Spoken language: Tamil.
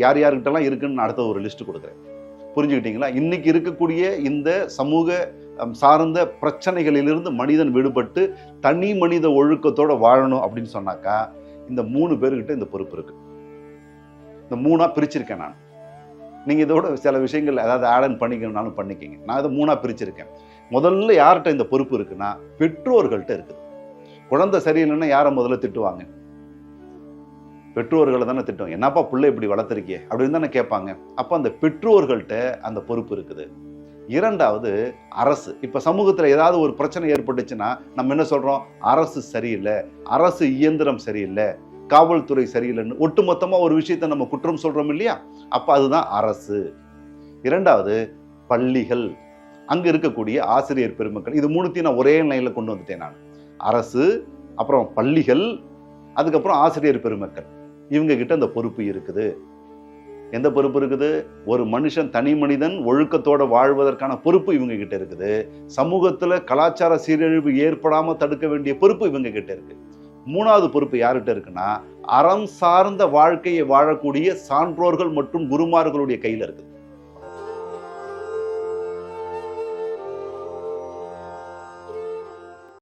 யார் யார்கிட்டலாம் இருக்குன்னு நான் அடுத்த ஒரு லிஸ்ட் கொடுக்குறேன். புரிஞ்சுக்கிட்டீங்களா? இன்னைக்கு இருக்கக்கூடிய இந்த சமூக சார்ந்த பிரச்சனைகளிலிருந்து மனிதன் விடுபட்டு தனி மனித ஒழுக்கத்தோட வாழணும் அப்படின்னு சொன்னாக்கா இந்த 3 பேர்கிட்ட இந்த பொறுப்பு இருக்கு. இந்த 3ஆ பிரிச்சிருக்கேன் நான். நீங்க இதோட சில விஷயங்கள் ஏதாவது ஆட் பண்ணிக்கணும்னாலும் பண்ணிக்கிங்க. நான் இதை 3ஆ பிரிச்சிருக்கேன். முதல்ல யார்கிட்ட இந்த பொறுப்பு இருக்குன்னா பெற்றோர்கள்ட்ட இருக்குது. குழந்தை சரியில்லைன்னா யாரை முதல்ல திட்டுவாங்க? பெற்றோர்களை தானே திட்டம். என்னப்பா பிள்ளை இப்படி வளர்த்துருக்கியே அப்படின்னு தானே கேட்பாங்க. அப்போ அந்த பெற்றோர்கள்ட்ட அந்த பொறுப்பு இருக்குது. 2வது அரசு. இப்ப சமூகத்துல ஏதாவது ஒரு பிரச்சனை ஏற்பட்டுச்சுன்னா நம்ம என்ன சொல்றோம்? அரசு சரியில்லை, அரசு இயந்திரம் சரியில்லை, காவல்துறை சரியில்லைன்னு ஒட்டுமொத்தமா ஒரு விஷயத்தை நம்ம குற்றம் சொல்றோம் இல்லையா? அப்ப அதுதான் அரசு. 2வது பள்ளிகள். அங்க இருக்கக்கூடிய ஆசிரியர் பெருமக்கள். இது 3த்தையும் நான் ஒரே லைன்ல கொண்டு வந்துட்டேன் நான். அரசு, அப்புறம் பள்ளிகள், அதுக்கப்புறம் ஆசிரியர் பெருமக்கள். இவங்க கிட்ட அந்த பொறுப்பு இருக்குது. எந்த பொறுப்பு இருக்குது? ஒரு மனுஷன் தனி மனிதன் ஒழுக்கத்தோட வாழ்வதற்கான பொறுப்பு இவங்க கிட்ட இருக்குது. சமூகத்துல கலாச்சார சீரழிவு ஏற்படாம தடுக்க வேண்டிய பொறுப்பு இவங்க கிட்ட இருக்கு. 3வது பொறுப்பு யார்கிட்ட இருக்குன்னா அறம் சார்ந்த வாழ்க்கையை வாழக்கூடிய சான்றோர்கள் மற்றும் குருமார்களுடைய கையில இருக்குது.